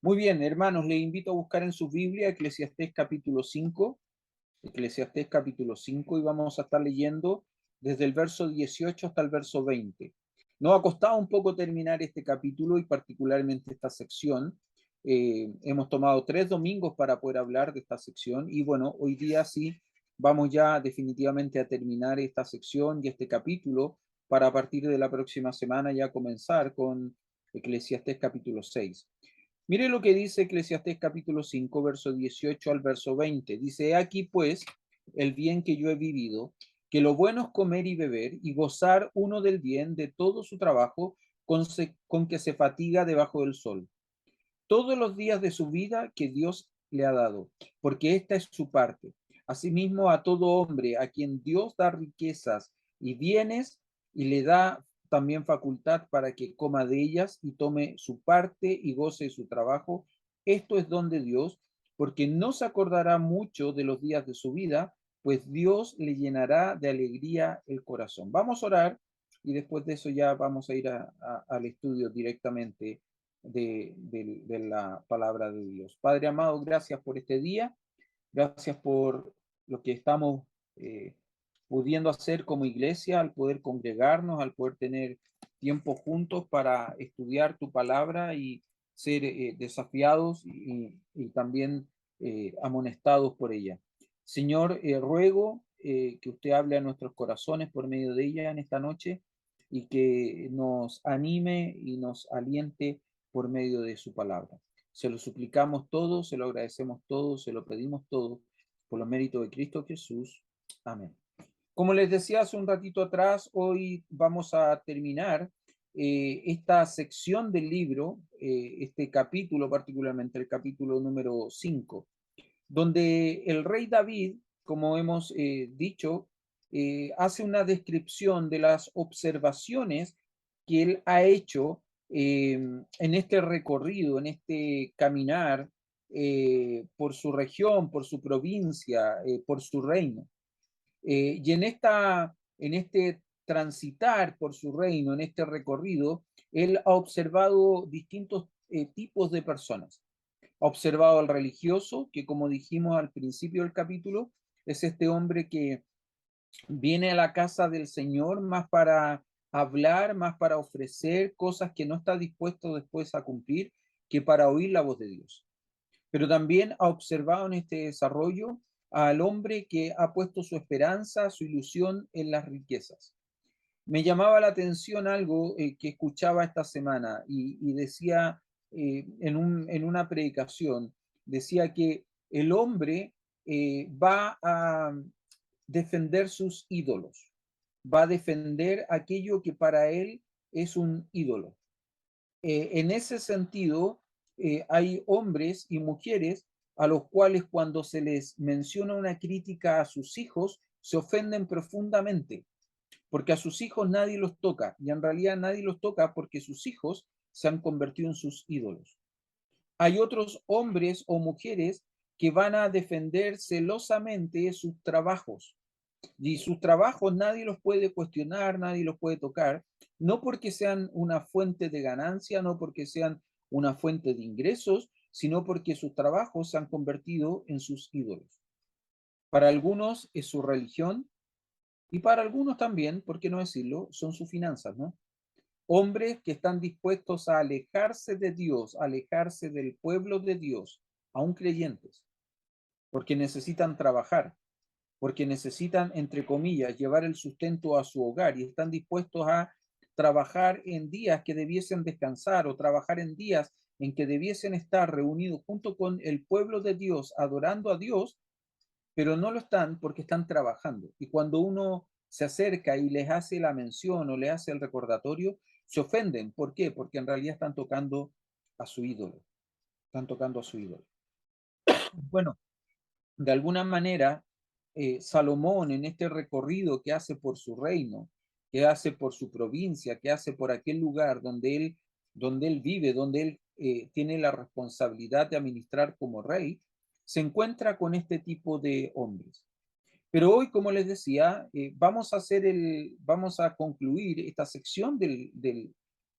Muy bien, hermanos, les invito a buscar en su Biblia Eclesiastés capítulo 5, Eclesiastés capítulo 5, y vamos a estar leyendo desde el verso 18 hasta el verso 20. Nos ha costado un poco terminar este capítulo y particularmente esta sección. Hemos tomado 3 domingos para poder hablar de esta sección y bueno, hoy día sí vamos ya definitivamente a terminar esta sección y este capítulo para a partir de la próxima semana ya comenzar con Eclesiastés capítulo 6. Mire lo que dice Eclesiastés capítulo 5, verso 18 al verso 20. Dice, "He aquí pues el bien que yo he vivido, que lo bueno es comer y beber y gozar uno del bien de todo su trabajo con que se fatiga debajo del sol, todos los días de su vida que Dios le ha dado, porque esta es su parte. Asimismo, a todo hombre a quien Dios da riquezas y bienes y le da también facultad para que coma de ellas y tome su parte y goce de su trabajo, esto es don de Dios, porque no se acordará mucho de los días de su vida, pues Dios le llenará de alegría el corazón. Vamos a orar y después de eso ya vamos a ir al estudio directamente de la palabra de Dios. Padre amado, gracias por este día, gracias por lo que estamos eh, pudiendo hacer como iglesia, al poder congregarnos, al poder tener tiempo juntos para estudiar tu palabra y ser desafiados y también amonestados por ella. Señor, ruego que usted hable a nuestros corazones por medio de ella en esta noche y que nos anime y nos aliente por medio de su palabra. Se lo suplicamos todo, se lo agradecemos todo, se lo pedimos todo, por los méritos de Cristo Jesús. Amén. Como les decía hace un ratito atrás, hoy vamos a terminar esta sección del libro, este capítulo particularmente, el capítulo número 5, donde el rey David, como hemos dicho, hace una descripción de las observaciones que él ha hecho en este recorrido, en este caminar por su región, por su provincia, por su reino. Y en este transitar por su reino, en este recorrido, él ha observado distintos tipos de personas. Ha observado al religioso, que como dijimos al principio del capítulo, es este hombre que viene a la casa del Señor más para hablar, más para ofrecer cosas que no está dispuesto después a cumplir, que para oír la voz de Dios. Pero también ha observado en este desarrollo al hombre que ha puesto su esperanza, su ilusión en las riquezas. Me llamaba la atención algo que escuchaba esta semana y decía en una predicación, decía que el hombre va a defender sus ídolos, va a defender aquello que para él es un ídolo. En ese sentido, hay hombres y mujeres a los cuales cuando se les menciona una crítica a sus hijos, se ofenden profundamente, porque a sus hijos nadie los toca, y en realidad nadie los toca porque sus hijos se han convertido en sus ídolos. Hay otros hombres o mujeres que van a defender celosamente sus trabajos, y sus trabajos nadie los puede cuestionar, nadie los puede tocar, no porque sean una fuente de ganancia, no porque sean una fuente de ingresos, sino porque sus trabajos se han convertido en sus ídolos. Para algunos es su religión y para algunos también, por qué no decirlo, son sus finanzas, ¿no? Hombres que están dispuestos a alejarse de Dios, a alejarse del pueblo de Dios, aún creyentes, porque necesitan trabajar, porque necesitan, entre comillas, llevar el sustento a su hogar y están dispuestos a trabajar en días que debiesen descansar o trabajar en días en que debiesen estar reunidos junto con el pueblo de Dios, adorando a Dios, pero no lo están porque están trabajando. Y cuando uno se acerca y les hace la mención o le hace el recordatorio, se ofenden. ¿Por qué? Porque en realidad están tocando a su ídolo. Están tocando a su ídolo. Bueno, de alguna manera, Salomón en este recorrido que hace por su reino, que hace por su provincia, que hace por aquel lugar donde él vive, donde él tiene la responsabilidad de administrar como rey, se encuentra con este tipo de hombres. Pero hoy, como les decía, vamos a concluir esta sección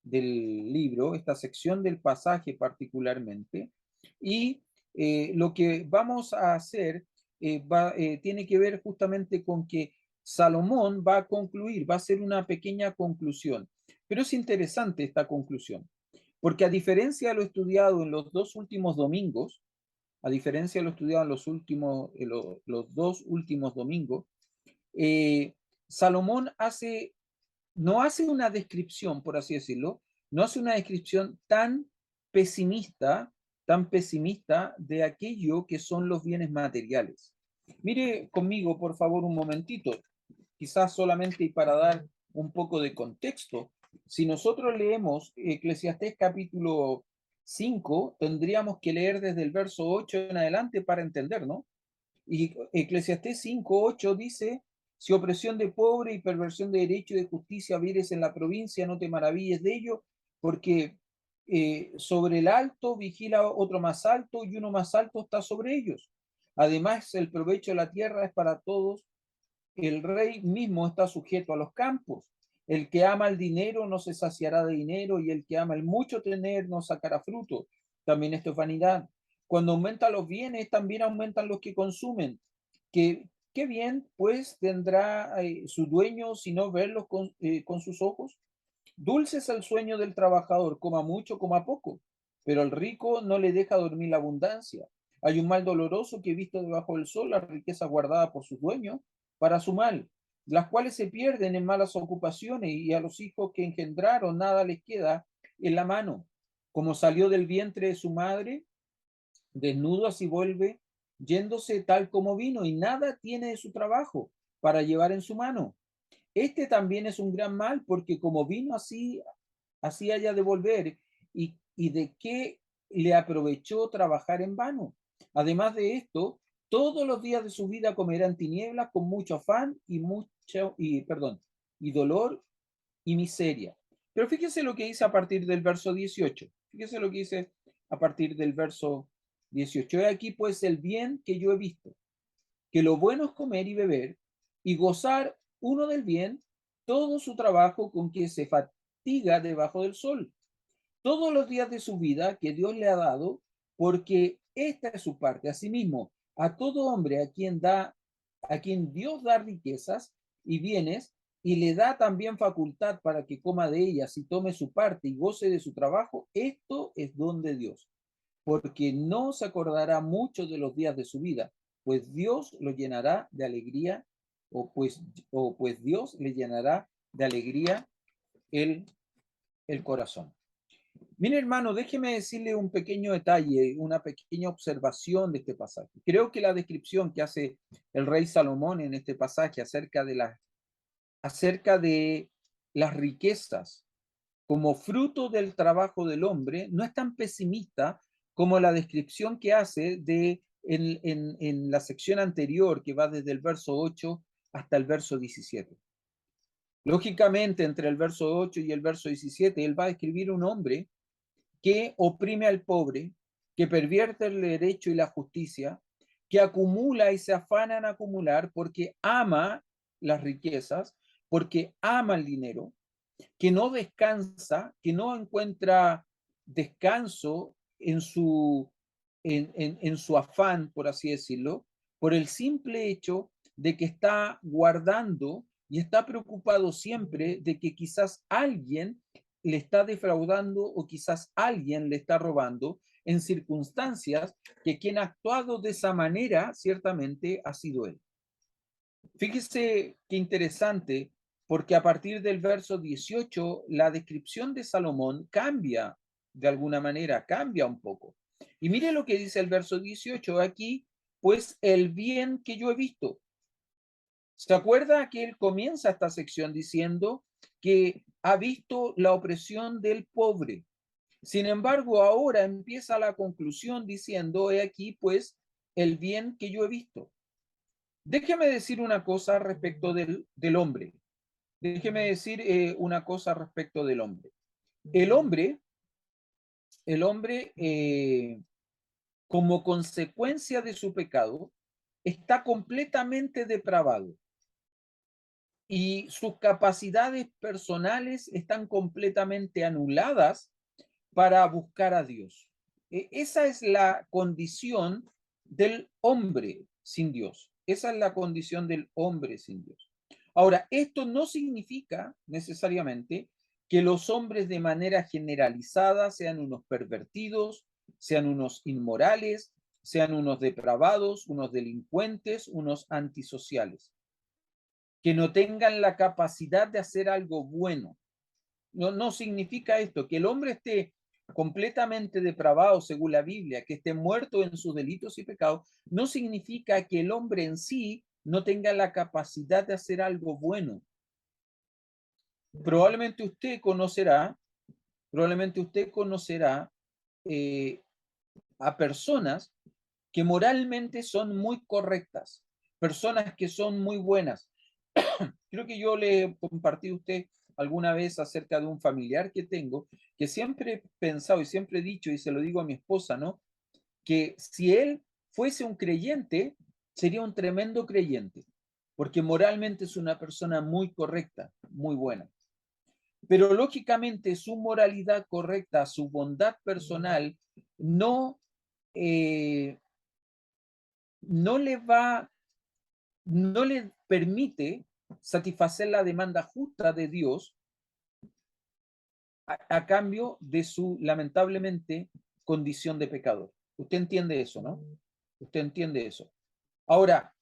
del libro, esta sección del pasaje particularmente, y lo que vamos a hacer tiene que ver justamente con que Salomón va a concluir, va a hacer una pequeña conclusión. Pero es interesante esta conclusión, porque a diferencia de lo estudiado en los dos últimos domingos, a diferencia de lo estudiado en los dos últimos domingos, Salomón no hace una descripción, por así decirlo, no hace una descripción tan pesimista de aquello que son los bienes materiales. Mire conmigo, por favor, un momentito, quizás solamente para dar un poco de contexto. Si nosotros leemos Eclesiastés capítulo 5, tendríamos que leer desde el verso 8 en adelante para entender, ¿no? Y Eclesiastés 5:8 dice: si opresión de pobre y perversión de derecho y de justicia vieres en la provincia, no te maravilles de ello, porque sobre el alto vigila otro más alto y uno más alto está sobre ellos. Además, el provecho de la tierra es para todos. El rey mismo está sujeto a los campos. El que ama el dinero no se saciará de dinero, y el que ama el mucho tener no sacará fruto. También esto es vanidad. Cuando aumentan los bienes, también aumentan los que consumen. ¿Qué bien pues tendrá su dueño si no verlos con sus ojos? Dulce es el sueño del trabajador, coma mucho, coma poco, pero al rico no le deja dormir la abundancia. Hay un mal doloroso que he visto debajo del sol, la riqueza guardada por sus dueños para su mal, las cuales se pierden en malas ocupaciones, y a los hijos que engendraron nada les queda en la mano. Como salió del vientre de su madre, desnudo así vuelve, yéndose tal como vino, y nada tiene de su trabajo para llevar en su mano. Este también es un gran mal, porque como vino así haya de volver, y de qué le aprovechó trabajar en vano. Además de esto, todos los días de su vida comerán tinieblas con mucho afán y dolor y miseria. Pero fíjese lo que dice a partir del verso 18. Fíjese lo que dice a partir del verso 18. He aquí pues el bien que yo he visto, que lo bueno es comer y beber y gozar uno del bien, todo su trabajo con que se fatiga debajo del sol, todos los días de su vida que Dios le ha dado, porque esta es su parte. Asimismo, a todo hombre a quien Dios da riquezas y bienes, y le da también facultad para que coma de ellas y tome su parte y goce de su trabajo, esto es don de Dios, porque no se acordará mucho de los días de su vida, pues Dios lo llenará de alegría, o pues Dios le llenará de alegría el, el corazón. Mire, hermano, déjeme decirle un pequeño detalle, una pequeña observación de este pasaje. Creo que la descripción que hace el rey Salomón en este pasaje acerca de las riquezas como fruto del trabajo del hombre no es tan pesimista como la descripción que hace en la sección anterior, que va desde el verso 8 hasta el verso 17. Lógicamente, entre el verso 8 y el verso 17, él va a describir un hombre que oprime al pobre, que pervierte el derecho y la justicia, que acumula y se afana en acumular porque ama las riquezas, porque ama el dinero, que no descansa, que no encuentra descanso en su afán, por así decirlo, por el simple hecho de que está guardando y está preocupado siempre de que quizás alguien le está defraudando o quizás alguien le está robando, en circunstancias que quien ha actuado de esa manera ciertamente ha sido él. Fíjese qué interesante, porque a partir del verso 18 la descripción de Salomón cambia de alguna manera, cambia un poco. Y mire lo que dice el verso 18 aquí: pues el bien que yo he visto. ¿Se acuerda que él comienza esta sección diciendo que ha visto la opresión del pobre? Sin embargo, ahora empieza la conclusión diciendo: he aquí pues el bien que yo he visto. Déjeme decir una cosa respecto del hombre. Déjeme decir una cosa respecto del hombre. El hombre, como consecuencia de su pecado, está completamente depravado. y sus capacidades personales están completamente anuladas para buscar a Dios. Esa es la condición del hombre sin Dios. Esa es la condición del hombre sin Dios. Ahora, esto no significa necesariamente que los hombres de manera generalizada sean unos pervertidos, sean unos inmorales, sean unos depravados, unos delincuentes, unos antisociales, que no tengan la capacidad de hacer algo bueno. No significa esto, que el hombre esté completamente depravado según la Biblia, que esté muerto en sus delitos y pecados, no significa que el hombre en sí no tenga la capacidad de hacer algo bueno. Probablemente usted conocerá, probablemente usted conocerá eh, a personas que moralmente son muy correctas, personas que son muy buenas. Creo que yo le compartí a usted alguna vez acerca de un familiar que tengo, que siempre he pensado y siempre he dicho, y se lo digo a mi esposa, ¿no? Que si él fuese un creyente, sería un tremendo creyente, porque moralmente es una persona muy correcta, muy buena. Pero lógicamente su moralidad correcta, su bondad personal, no, no le va, no le permite satisfacer la demanda justa de Dios a cambio de su, lamentablemente, condición de pecador. Usted entiende eso, ¿no? Usted entiende eso. Ahora,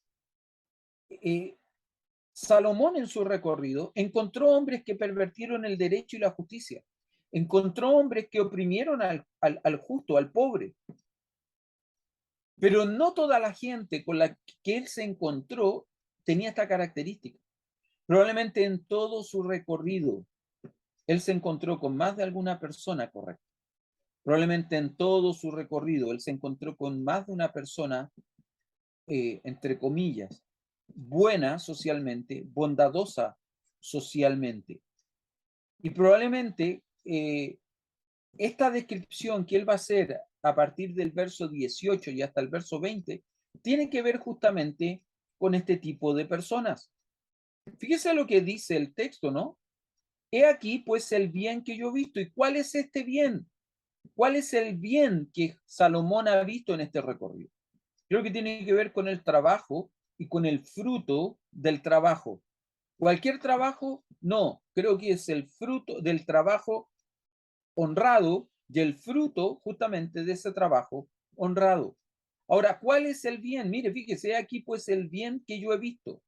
Salomón en su recorrido encontró hombres que pervertieron el derecho y la justicia. Encontró hombres que oprimieron al justo, al pobre. Pero no toda la gente con la que él se encontró tenía esta característica. Probablemente en todo su recorrido él se encontró con más de alguna persona correcta. Probablemente en todo su recorrido él se encontró con más de una persona, entre comillas, buena socialmente, bondadosa socialmente. Y probablemente esta descripción que él va a hacer a partir del verso 18 y hasta el verso 20 tiene que ver justamente con este tipo de personas. Fíjese lo que dice el texto, ¿no? He aquí pues el bien que yo he visto. ¿Y cuál es este bien? ¿Cuál es el bien que Salomón ha visto en este recorrido? Creo que tiene que ver con el trabajo y con el fruto del trabajo. Cualquier trabajo, no, creo que es el fruto del trabajo honrado y el fruto justamente de ese trabajo honrado. Ahora, ¿cuál es el bien? Mire, fíjese aquí pues el bien que yo he visto.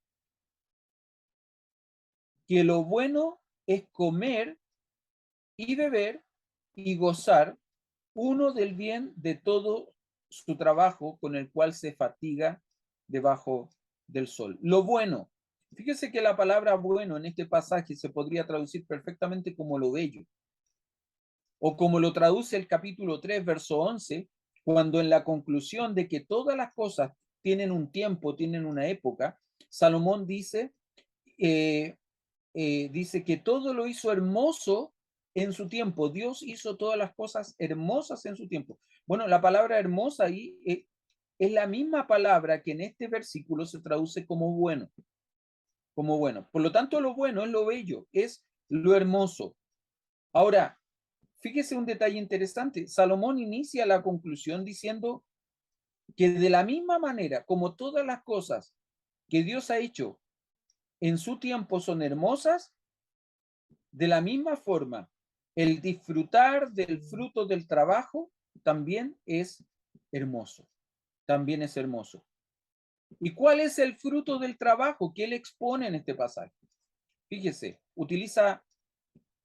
Que lo bueno es comer y beber y gozar uno del bien de todo su trabajo con el cual se fatiga debajo del sol. Lo bueno. Fíjese que la palabra bueno en este pasaje se podría traducir perfectamente como lo bello. O como lo traduce el capítulo 3, verso 11, cuando en la conclusión de que todas las cosas tienen un tiempo, tienen una época, Salomón eh, dice que todo lo hizo hermoso en su tiempo. Dios hizo todas las cosas hermosas en su tiempo. Bueno, la palabra hermosa ahí es la misma palabra que en este versículo se traduce como bueno. Como bueno. Por lo tanto, lo bueno es lo bello, es lo hermoso. Ahora, fíjese un detalle interesante. Salomón inicia la conclusión diciendo que de la misma manera como todas las cosas que Dios ha hecho en su tiempo son hermosas, de la misma forma el disfrutar del fruto del trabajo también es hermoso. También es hermoso. ¿Y cuál es el fruto del trabajo que él expone en este pasaje? Fíjese, utiliza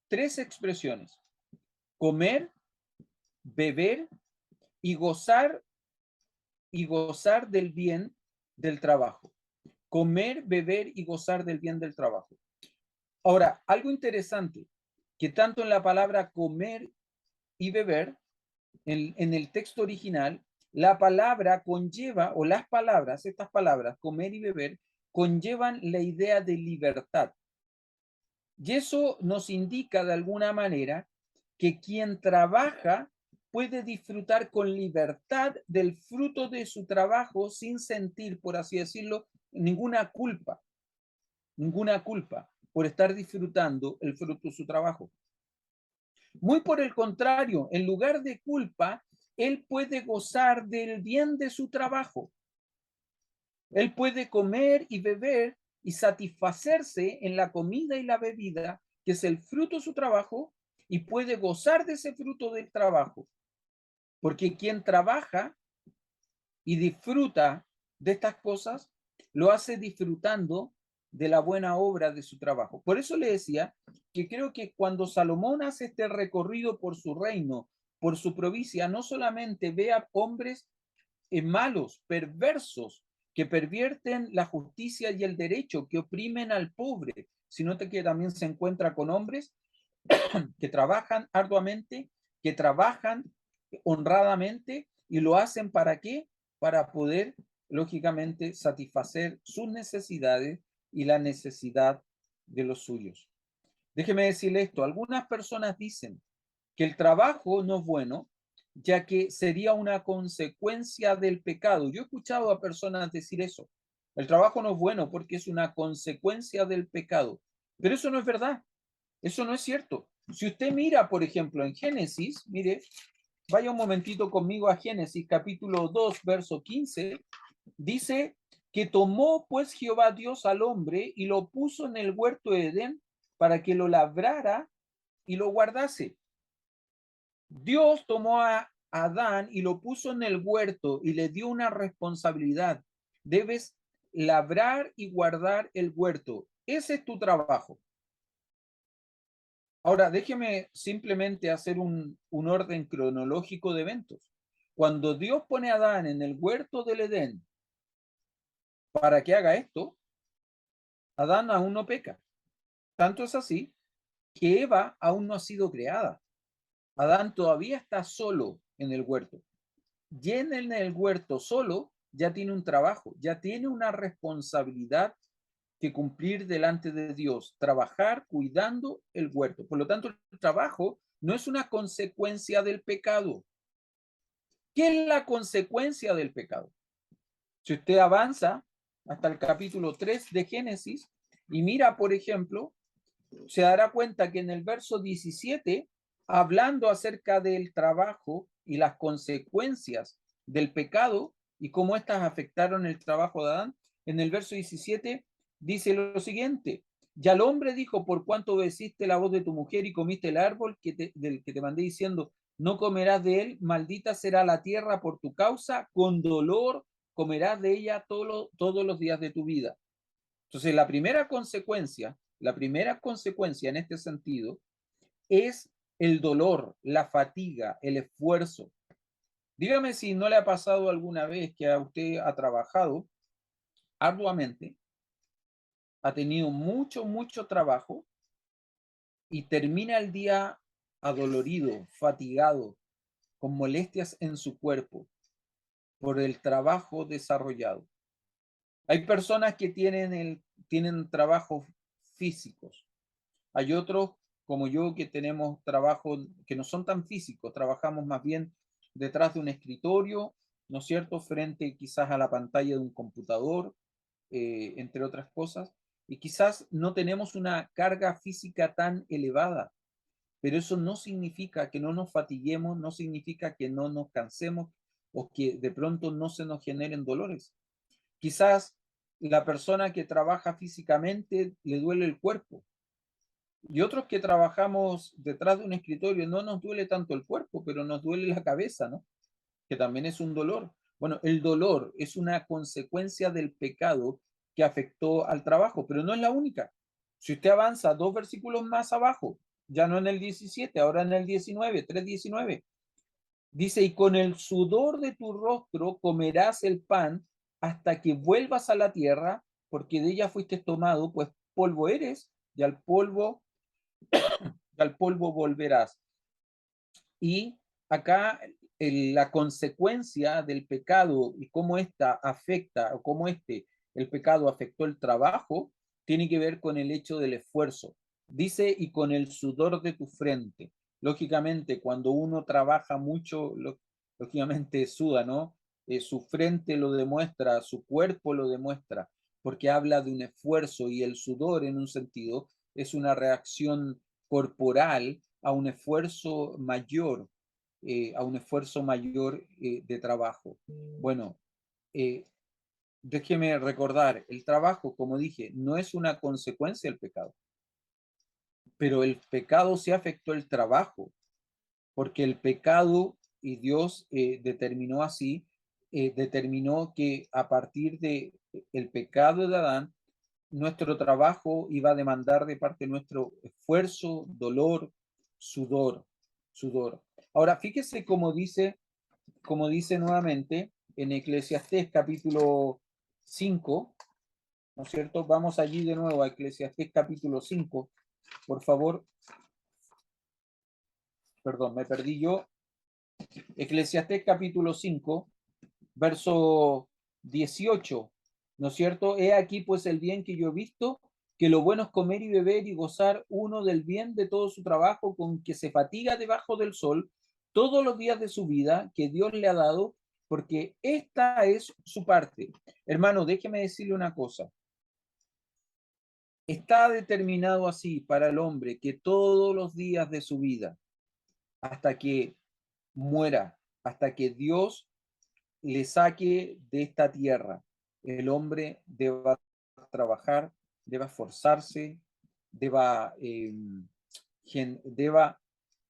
tres expresiones: comer, beber y gozar del bien del trabajo. Comer, beber y gozar del bien del trabajo. Ahora, algo interesante, que tanto en la palabra comer y beber, en el texto original, la palabra conlleva, o las palabras, estas palabras, comer y beber, conllevan la idea de libertad. Y eso nos indica de alguna manera que quien trabaja puede disfrutar con libertad del fruto de su trabajo sin sentir, por así decirlo, ninguna culpa. ninguna culpa por estar disfrutando el fruto de su trabajo. Muy por el contrario, en lugar de culpa, él puede gozar del bien de su trabajo. Él puede comer y beber y satisfacerse en la comida y la bebida, que es el fruto de su trabajo, y puede gozar de ese fruto del trabajo. Porque quien trabaja y disfruta de estas cosas, lo hace disfrutando de la buena obra de su trabajo. Por eso le decía que creo que cuando Salomón hace este recorrido por su reino, por su provincia, no solamente ve a hombres malos, perversos, que pervierten la justicia y el derecho, que oprimen al pobre, sino que también se encuentra con hombres que trabajan arduamente, que trabajan honradamente y lo hacen ¿para qué? Para poder, lógicamente, satisfacer sus necesidades y la necesidad de los suyos. Déjeme decirle esto, algunas personas dicen que el trabajo no es bueno, ya que sería una consecuencia del pecado. Yo he escuchado a personas decir eso. El trabajo no es bueno porque es una consecuencia del pecado. Pero eso no es verdad. Eso no es cierto. Si usted mira, por ejemplo, en Génesis, mire, vaya un momentito conmigo a Génesis, capítulo 2, verso 15, dice que tomó pues Jehová Dios al hombre y lo puso en el huerto de Edén para que lo labrara y lo guardase. Dios tomó a Adán y lo puso en el huerto y le dio una responsabilidad. Debes labrar y guardar el huerto. Ese es tu trabajo. Ahora, déjeme simplemente hacer un orden cronológico de eventos. Cuando Dios pone a Adán en el huerto del Edén para que haga esto, Adán aún no peca. Tanto es así que Eva aún no ha sido creada. Adán todavía está solo en el huerto. Y en el huerto solo ya tiene un trabajo, ya tiene una responsabilidad que cumplir delante de Dios, trabajar cuidando el huerto. Por lo tanto, el trabajo no es una consecuencia del pecado. ¿Qué es la consecuencia del pecado? Si usted avanza hasta el capítulo 3 de Génesis y mira, por ejemplo, se dará cuenta que en el verso 17, hablando acerca del trabajo y las consecuencias del pecado y cómo éstas afectaron el trabajo de Adán, en el verso 17 dice lo siguiente: ya el hombre dijo, por cuanto obedeciste la voz de tu mujer y comiste el árbol del que te mandé diciendo, no comerás de él, maldita será la tierra por tu causa, con dolor comerás de ella todos los días de tu vida. Entonces, la primera consecuencia en este sentido es el dolor, la fatiga, el esfuerzo. Dígame si no le ha pasado alguna vez que a usted ha trabajado arduamente, ha tenido mucho trabajo y termina el día adolorido, fatigado, con molestias en su cuerpo por el trabajo desarrollado. Hay personas que tienen trabajos físicos. Hay otros como yo que tenemos trabajos que no son tan físicos, trabajamos más bien detrás de un escritorio, ¿no es cierto?, frente quizás a la pantalla de un computador, entre otras cosas, y quizás no tenemos una carga física tan elevada, pero eso no significa que no nos fatiguemos, no significa que no nos cansemos o que de pronto no se nos generen dolores. Quizás la persona que trabaja físicamente le duele el cuerpo, y otros que trabajamos detrás de un escritorio no nos duele tanto el cuerpo, pero nos duele la cabeza, ¿no? Que también es un dolor. Bueno, el dolor es una consecuencia del pecado que afectó al trabajo, pero no es la única. Si usted avanza 2 versículos más abajo, ya no en el 17, ahora en el 19, 3:19, dice, y con el sudor de tu rostro comerás el pan hasta que vuelvas a la tierra, porque de ella fuiste tomado, pues polvo eres, y al polvo volverás. Y acá la consecuencia del pecado y cómo esta afecta, o cómo el pecado afectó el trabajo, tiene que ver con el hecho del esfuerzo. Dice, y con el sudor de tu frente. Lógicamente, cuando uno trabaja mucho, lógicamente suda, ¿no? Su frente lo demuestra, su cuerpo lo demuestra, porque habla de un esfuerzo y el sudor en un sentido es una reacción corporal a un esfuerzo mayor, de trabajo. Bueno, eh, déjeme recordar, el trabajo, como dije, no es una consecuencia del pecado, pero el pecado sí afectó el trabajo, porque el pecado, y Dios determinó así, determinó que a partir de el pecado de Adán, nuestro trabajo iba a demandar de parte nuestro esfuerzo, dolor, sudor, sudor. Ahora, fíjese como dice nuevamente en Eclesiastés capítulo 5, ¿no es cierto? Vamos allí de nuevo a Eclesiastés capítulo 5, por favor. Perdón, me perdí yo. Eclesiastés capítulo 5, verso 18, ¿no es cierto? He aquí pues el bien que yo he visto, que lo bueno es comer y beber y gozar uno del bien de todo su trabajo con que se fatiga debajo del sol todos los días de su vida que Dios le ha dado, porque esta es su parte. Hermano, déjeme decirle una cosa. Está determinado así para el hombre que todos los días de su vida, hasta que muera, hasta que Dios le saque de esta tierra, el hombre deba trabajar, deba esforzarse, deba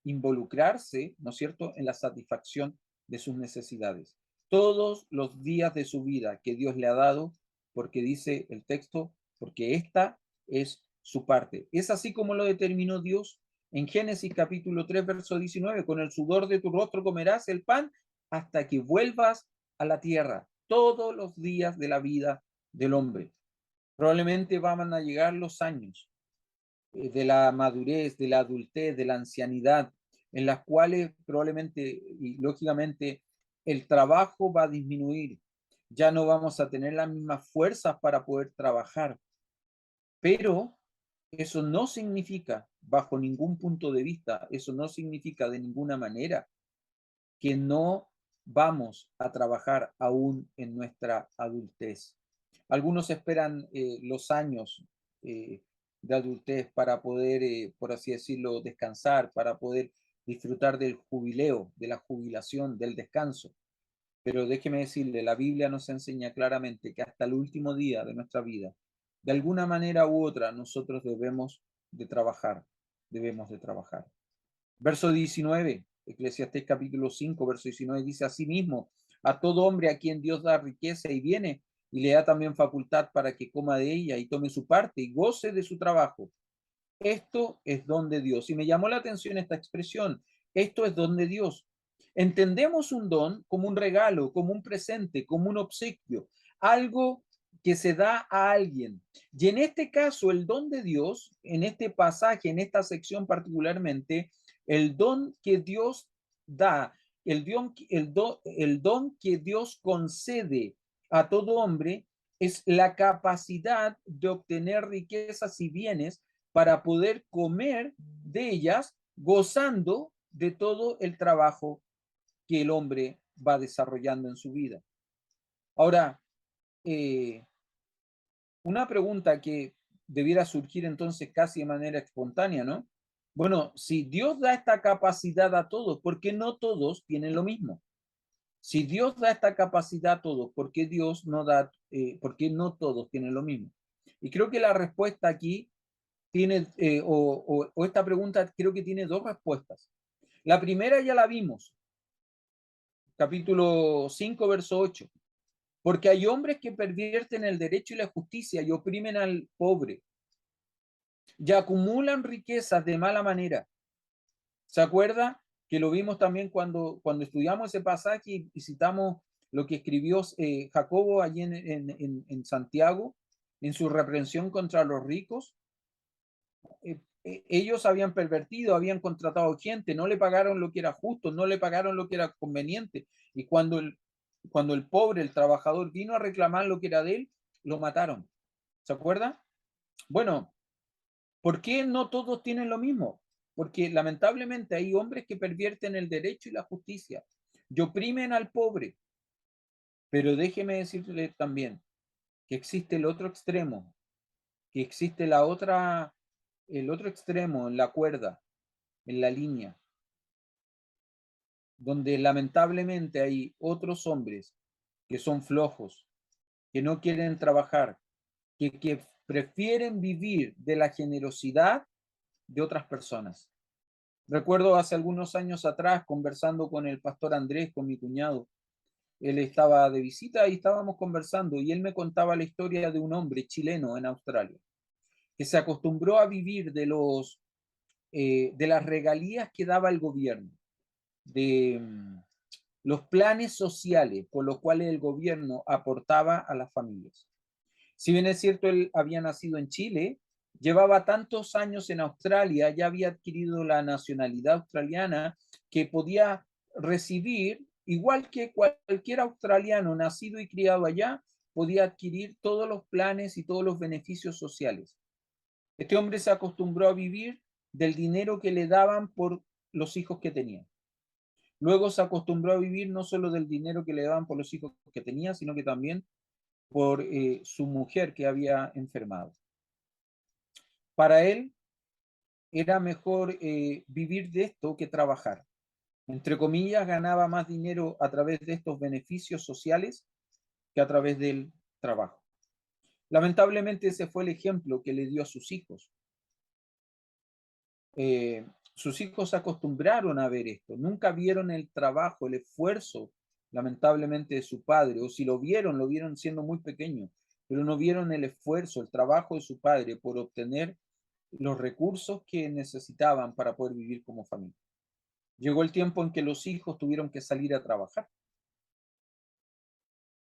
involucrarse, ¿no es cierto?, en la satisfacción de sus necesidades. Todos los días de su vida que Dios le ha dado, porque dice el texto, porque esta es su parte. Es así como lo determinó Dios en Génesis capítulo 3, verso 19, con el sudor de tu rostro comerás el pan hasta que vuelvas a la tierra, todos los días de la vida del hombre. Probablemente van a llegar los años de la madurez, de la adultez, de la ancianidad, en las cuales probablemente y lógicamente el trabajo va a disminuir. Ya no vamos a tener las mismas fuerzas para poder trabajar, pero eso no significa, bajo ningún punto de vista, eso no significa de ninguna manera que no vamos a trabajar aún en nuestra adultez. Algunos esperan los años de adultez para poder, por así decirlo, descansar, para poder disfrutar del jubileo, de la jubilación, del descanso. Pero déjeme decirle, la Biblia nos enseña claramente que hasta el último día de nuestra vida, de alguna manera u otra, nosotros debemos de trabajar. Verso 19, Eclesiastés capítulo 5, verso 19 dice: asimismo, a todo hombre a quien Dios da riqueza y viene, y le da también facultad para que coma de ella y tome su parte y goce de su trabajo. Esto es don de Dios. Y me llamó la atención esta expresión, esto es don de Dios. Entendemos un don como un regalo, como un presente, como un obsequio, algo que se da a alguien. Y en este caso, el don de Dios, en este pasaje, en esta sección particularmente, el don que Dios da, el don que Dios concede a todo hombre es la capacidad de obtener riquezas y bienes para poder comer de ellas, gozando de todo el trabajo que el hombre va desarrollando en su vida. Ahora, una pregunta que debiera surgir entonces casi de manera espontánea, ¿no? Bueno, si Dios da esta capacidad a todos, ¿por qué no todos tienen lo mismo? Si Dios da esta capacidad a todos, ¿por qué Dios no da, por qué no todos tienen lo mismo? Y creo que la respuesta aquí tiene, o esta pregunta creo que tiene dos respuestas. La primera ya la vimos, capítulo 5, verso 8. Porque hay hombres que pervierten el derecho y la justicia y oprimen al pobre y acumulan riquezas de mala manera. ¿Se acuerda? Que lo vimos también cuando estudiamos ese pasaje y citamos lo que escribió Jacobo allí en Santiago, en su reprensión contra los ricos. Ellos habían pervertido, habían contratado gente, no le pagaron lo que era justo, no le pagaron lo que era conveniente. Y cuando el pobre, el trabajador, vino a reclamar lo que era de él, lo mataron. ¿Se acuerda? Bueno, ¿por qué no todos tienen lo mismo? Porque lamentablemente hay hombres que pervierten el derecho y la justicia y oprimen al pobre. Pero déjeme decirle también, que existe el otro extremo, que existe el otro extremo en la cuerda, en la línea, donde lamentablemente hay otros hombres que son flojos, que no quieren trabajar, que prefieren vivir de la generosidad de otras personas. Recuerdo hace algunos años atrás conversando con el pastor Andrés, con mi cuñado. Él estaba de visita y estábamos conversando y él me contaba la historia de un hombre chileno en Australia que se acostumbró a vivir de las regalías que daba el gobierno, de los planes sociales por los cuales el gobierno aportaba a las familias. Si bien es cierto, él había nacido en Chile, llevaba tantos años en Australia, ya había adquirido la nacionalidad australiana, que podía recibir, igual que cualquier australiano nacido y criado allá, podía adquirir todos los planes y todos los beneficios sociales. Este hombre se acostumbró a vivir del dinero que le daban por los hijos que tenía. Luego se acostumbró a vivir no solo del dinero que le daban por los hijos que tenía, sino que también por su mujer que había enfermado. Para él era mejor vivir de esto que trabajar. Entre comillas, ganaba más dinero a través de estos beneficios sociales que a través del trabajo. Lamentablemente ese fue el ejemplo que le dio a sus hijos. Sus hijos se acostumbraron a ver esto, nunca vieron el trabajo, el esfuerzo, lamentablemente, de su padre, o si lo vieron siendo muy pequeños, pero no vieron el esfuerzo, el trabajo de su padre por obtener los recursos que necesitaban para poder vivir como familia. Llegó el tiempo en que los hijos tuvieron que salir a trabajar.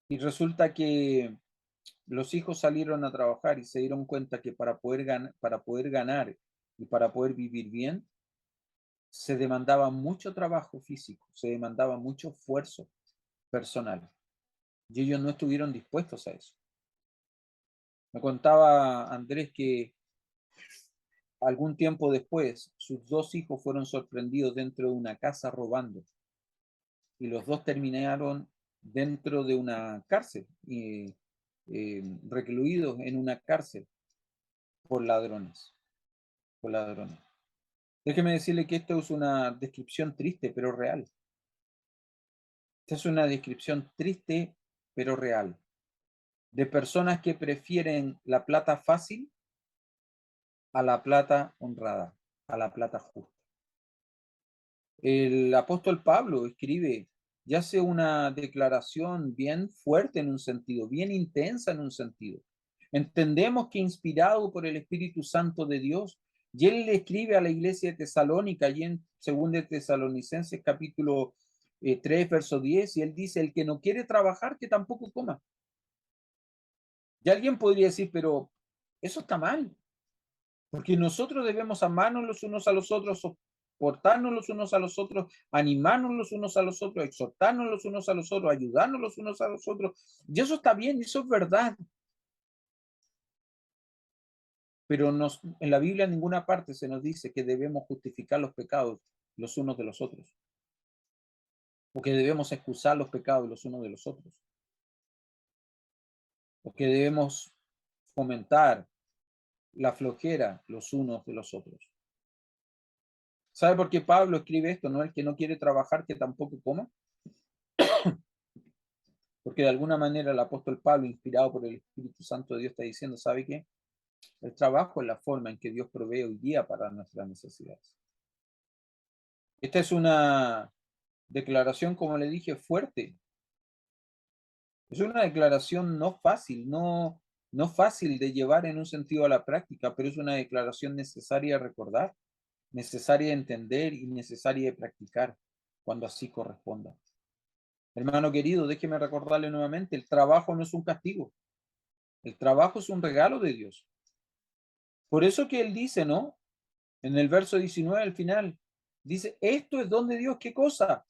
Y resulta que los hijos salieron a trabajar y se dieron cuenta que para poder ganar y para poder vivir bien, se demandaba mucho trabajo físico, se demandaba mucho esfuerzo personal. Y ellos no estuvieron dispuestos a eso. Me contaba Andrés que algún tiempo después sus dos hijos fueron sorprendidos dentro de una casa robando. Y los dos terminaron dentro de una cárcel, recluidos en una cárcel por ladrones. Por ladrones. Déjeme decirle que esto es una descripción triste, pero real. Esta es una descripción triste, pero real, de personas que prefieren la plata fácil a la plata honrada, a la plata justa. El apóstol Pablo escribe y hace una declaración bien fuerte en un sentido, bien intensa en un sentido. Entendemos que inspirado por el Espíritu Santo de Dios, y él le escribe a la iglesia de Tesalónica, y en 2 de Tesalonicenses capítulo 3, verso 10, y él dice, el que no quiere trabajar, que tampoco coma. Y alguien podría decir, pero eso está mal, porque nosotros debemos amarnos los unos a los otros, soportarnos los unos a los otros, animarnos los unos a los otros, exhortarnos los unos a los otros, ayudarnos los unos a los otros. Y eso está bien, eso es verdad. Pero en la Biblia en ninguna parte se nos dice que debemos justificar los pecados los unos de los otros, o que debemos excusar los pecados los unos de los otros, o que debemos fomentar la flojera los unos de los otros. ¿Sabe por qué Pablo escribe esto? No el que no quiere trabajar, que tampoco coma. Porque de alguna manera el apóstol Pablo, inspirado por el Espíritu Santo de Dios, está diciendo, ¿sabe qué? El trabajo es la forma en que Dios provee hoy día para nuestras necesidades. Esta es una declaración, como le dije, fuerte. Es una declaración no fácil, no fácil de llevar en un sentido a la práctica, pero es una declaración necesaria de recordar, necesaria de entender y necesaria de practicar cuando así corresponda. Hermano querido, déjeme recordarle nuevamente, el trabajo no es un castigo, el trabajo es un regalo de Dios. Por eso que él dice, ¿no? En el verso 19 al final, dice, esto es don de Dios, ¿qué cosa?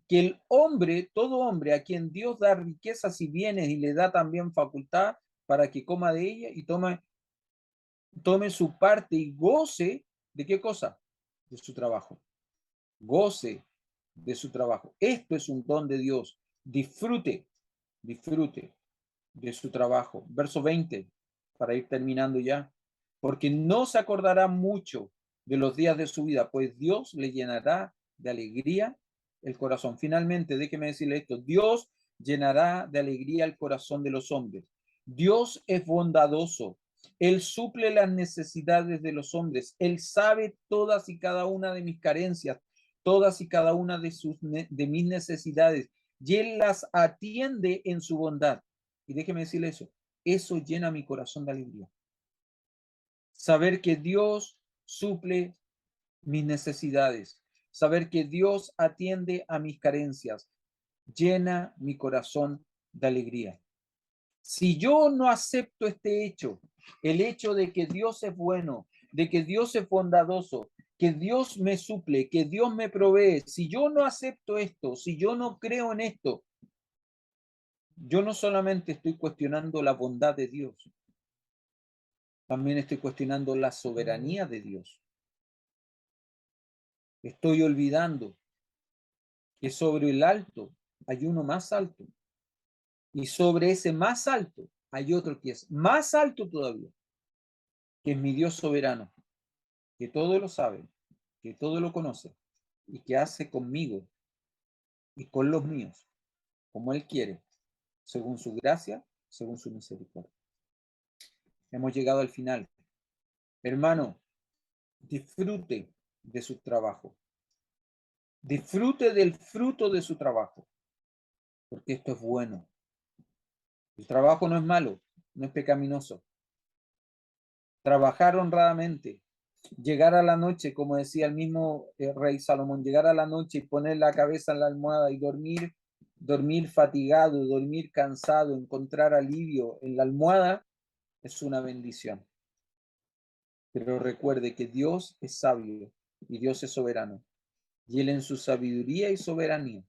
Que el hombre, todo hombre a quien Dios da riquezas y bienes y le da también facultad para que coma de ella y tome su parte y goce de qué cosa? De su trabajo. Goce de su trabajo. Esto es un don de Dios. Disfrute, disfrute. de su trabajo. Verso 20, para ir terminando ya. Porque no se acordará mucho de los días de su vida, pues Dios le llenará de alegría el corazón. Finalmente, déjeme decirle esto, Dios llenará de alegría el corazón de los hombres. Dios es bondadoso. Él suple las necesidades de los hombres. Él sabe todas y cada una de mis carencias, todas y cada una de mis necesidades, y Él las atiende en su bondad. Y déjeme decirle eso llena mi corazón de alegría. Saber que Dios suple mis necesidades, saber que Dios atiende a mis carencias, llena mi corazón de alegría. Si yo no acepto este hecho, el hecho de que Dios es bueno, de que Dios es bondadoso, que Dios me suple, que Dios me provee, si yo no acepto esto, si yo no creo en esto, yo no solamente estoy cuestionando la bondad de Dios, también estoy cuestionando la soberanía de Dios. Estoy olvidando que sobre el alto hay uno más alto. Y sobre ese más alto hay otro que es más alto todavía, que es mi Dios soberano, que todo lo sabe, que todo lo conoce y que hace conmigo y con los míos, como Él quiere, según su gracia, según su misericordia. Hemos llegado al final. Hermano, disfrute de su trabajo. Disfrute del fruto de su trabajo, porque esto es bueno. El trabajo no es malo, no es pecaminoso. Trabajar honradamente, llegar a la noche, como decía el mismo rey Salomón, llegar a la noche y poner la cabeza en la almohada y dormir fatigado, dormir cansado, encontrar alivio en la almohada, es una bendición. Pero recuerde que Dios es sabio y Dios es soberano. Y Él en su sabiduría y soberanía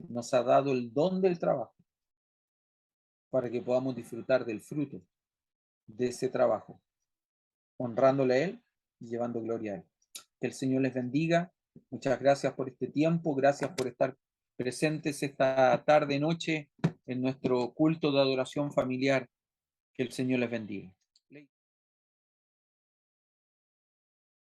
nos ha dado el don del trabajo para que podamos disfrutar del fruto de ese trabajo, honrándole a Él y llevando gloria a Él. Que el Señor les bendiga. Muchas gracias por este tiempo. Gracias por estar presentes esta tarde, noche, en nuestro culto de adoración familiar. Que el Señor les bendiga.